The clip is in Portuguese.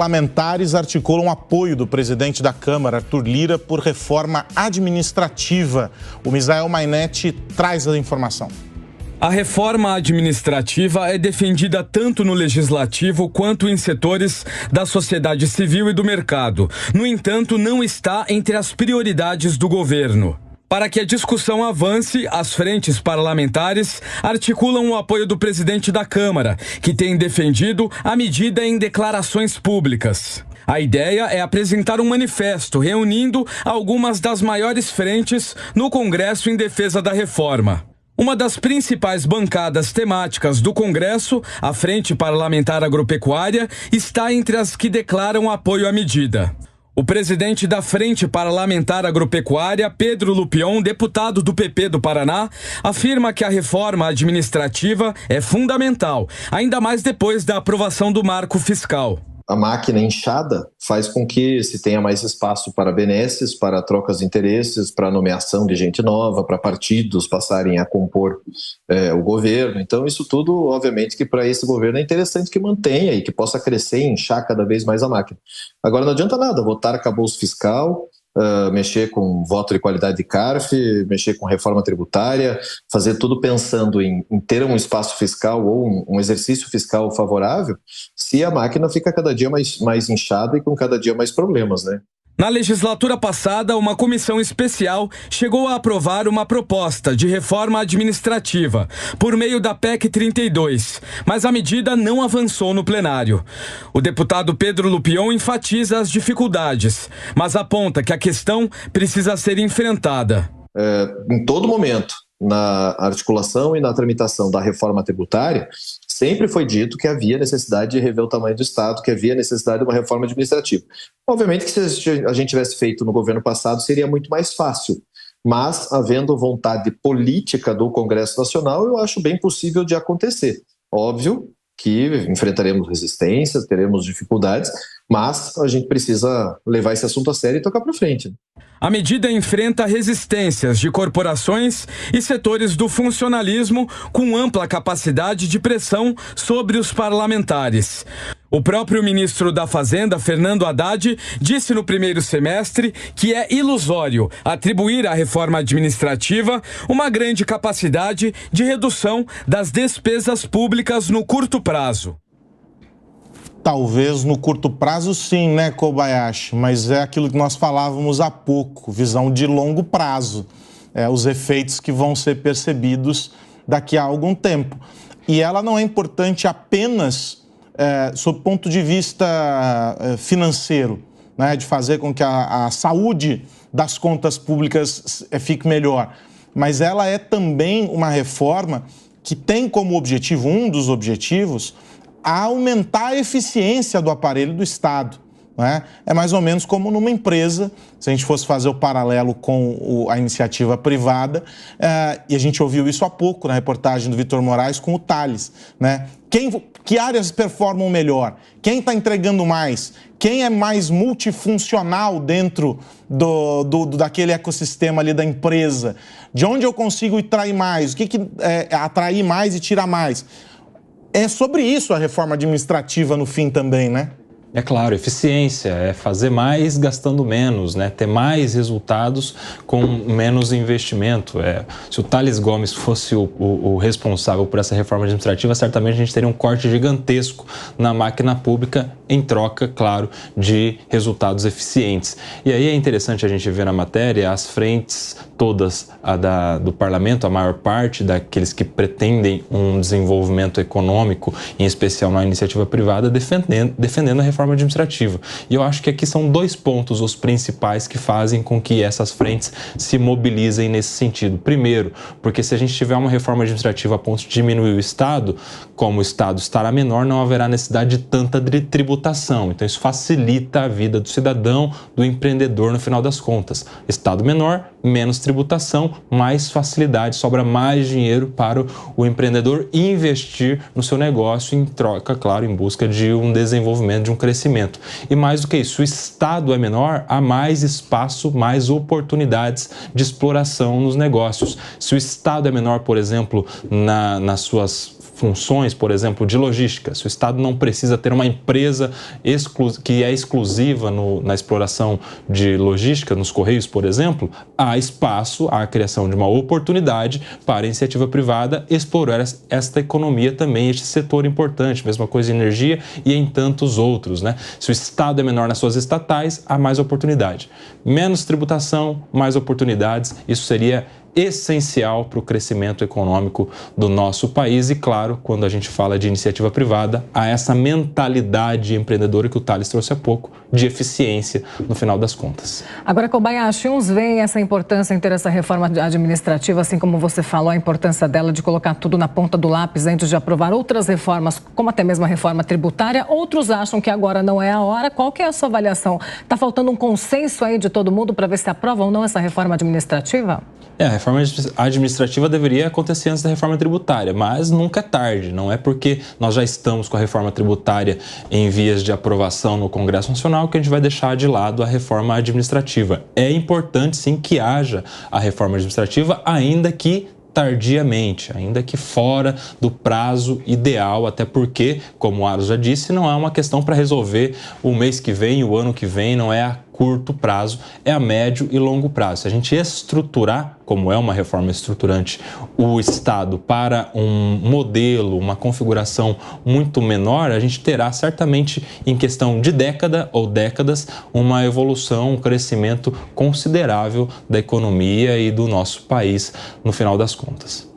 Parlamentares articulam apoio do presidente da Câmara, Arthur Lira, por reforma administrativa. O Misael Mainetti traz a informação. A reforma administrativa é defendida tanto no Legislativo quanto em setores da sociedade civil e do mercado. No entanto, não está entre as prioridades do governo. Para que a discussão avance, as frentes parlamentares articulam o apoio do presidente da Câmara, que tem defendido a medida em declarações públicas. A ideia é apresentar um manifesto reunindo algumas das maiores frentes no Congresso em defesa da reforma. Uma das principais bancadas temáticas do Congresso, a Frente Parlamentar Agropecuária, está entre as que declaram apoio à medida. O presidente da Frente Parlamentar Agropecuária, Pedro Lupion, deputado do PP do Paraná, afirma que a reforma administrativa é fundamental, ainda mais depois da aprovação do marco fiscal. A máquina inchada faz com que se tenha mais espaço para benesses, para trocas de interesses, para nomeação de gente nova, para partidos passarem a compor o governo. Então, isso tudo, obviamente, que para esse governo é interessante que mantenha e que possa crescer e inchar cada vez mais a máquina. Agora, não adianta nada votar arcabouço fiscal, mexer com voto de qualidade de CARF, mexer com reforma tributária, fazer tudo pensando em ter um espaço fiscal ou um exercício fiscal favorável, se a máquina fica cada dia mais inchada e com cada dia mais problemas, né? Na legislatura passada, uma comissão especial chegou a aprovar uma proposta de reforma administrativa por meio da PEC 32, mas a medida não avançou no plenário. O deputado Pedro Lupion enfatiza as dificuldades, mas aponta que a questão precisa ser enfrentada. Em todo momento, na articulação e na tramitação da reforma tributária, sempre foi dito que havia necessidade de rever o tamanho do Estado, que havia necessidade de uma reforma administrativa. Obviamente que se a gente tivesse feito no governo passado, seria muito mais fácil. Mas, havendo vontade política do Congresso Nacional, eu acho bem possível de acontecer. Óbvio que enfrentaremos resistências, teremos dificuldades, mas a gente precisa levar esse assunto a sério e tocar para frente. A medida enfrenta resistências de corporações e setores do funcionalismo com ampla capacidade de pressão sobre os parlamentares. O próprio ministro da Fazenda, Fernando Haddad, disse no primeiro semestre que é ilusório atribuir à reforma administrativa uma grande capacidade de redução das despesas públicas no curto prazo. Talvez no curto prazo sim, né, Kobayashi? Mas é aquilo que nós falávamos há pouco, visão de longo prazo. Os efeitos que vão ser percebidos daqui a algum tempo. E ela não é importante apenas sob o ponto de vista financeiro, né, de fazer com que a saúde das contas públicas fique melhor. Mas ela é também uma reforma que tem como objetivo, um dos objetivos, a aumentar a eficiência do aparelho do Estado. Né? É mais ou menos como numa empresa, se a gente fosse fazer o paralelo com a iniciativa privada, e a gente ouviu isso há pouco na reportagem do Vitor Moraes com o Thales. Né? Que áreas performam melhor? Quem está entregando mais? Quem é mais multifuncional dentro daquele ecossistema ali da empresa? De onde eu consigo extrair mais? O que atrair mais e tirar mais? É sobre isso a reforma administrativa no fim também, né? É claro, eficiência, é fazer mais gastando menos, né? Ter mais resultados com menos investimento. Se o Thales Gomes fosse o responsável por essa reforma administrativa, certamente a gente teria um corte gigantesco na máquina pública em troca, claro, de resultados eficientes. E aí é interessante a gente ver na matéria as frentes todas do parlamento, a maior parte daqueles que pretendem um desenvolvimento econômico, em especial na iniciativa privada, defendendo a reforma administrativa. E eu acho que aqui são dois pontos os principais que fazem com que essas frentes se mobilizem nesse sentido. Primeiro, porque se a gente tiver uma reforma administrativa a ponto de diminuir o Estado, como o Estado estará menor, não haverá necessidade de tanta tributação. Então isso facilita a vida do cidadão, do empreendedor no final das contas. Estado menor, menos tributação, mais facilidade, sobra mais dinheiro para o empreendedor investir no seu negócio em troca, claro, em busca de um desenvolvimento, de um crescimento. E mais do que isso, o Estado é menor, há mais espaço, mais oportunidades de exploração nos negócios. Se o Estado é menor, por exemplo, nas suas funções, por exemplo, de logística. Se o Estado não precisa ter uma empresa que é exclusiva na exploração de logística, nos Correios, por exemplo, há espaço, há a criação de uma oportunidade para a iniciativa privada explorar esta economia também, este setor importante, mesma coisa em energia e em tantos outros, né? Se o Estado é menor nas suas estatais, há mais oportunidade. Menos tributação, mais oportunidades, isso seria essencial para o crescimento econômico do nosso país e, claro, quando a gente fala de iniciativa privada, há essa mentalidade empreendedora que o Tales trouxe há pouco, de eficiência no final das contas. Agora, Kobayashi, uns veem essa importância em ter essa reforma administrativa, assim como você falou, a importância dela de colocar tudo na ponta do lápis antes de aprovar outras reformas, como até mesmo a reforma tributária. Outros acham que agora não é a hora. Qual que é a sua avaliação? Está faltando um consenso aí de todo mundo para ver se aprova ou não essa reforma administrativa? A reforma administrativa deveria acontecer antes da reforma tributária, mas nunca é tarde. Não é porque nós já estamos com a reforma tributária em vias de aprovação no Congresso Nacional que a gente vai deixar de lado a reforma administrativa. É importante, sim, que haja a reforma administrativa, ainda que tardiamente, ainda que fora do prazo ideal, até porque, como o Aros já disse, não é uma questão para resolver o mês que vem, o ano que vem, não é a curto prazo, é a médio e longo prazo. Se a gente estruturar, como é uma reforma estruturante, o Estado para um modelo, uma configuração muito menor, a gente terá certamente, em questão de década ou décadas, uma evolução, um crescimento considerável da economia e do nosso país no final das contas.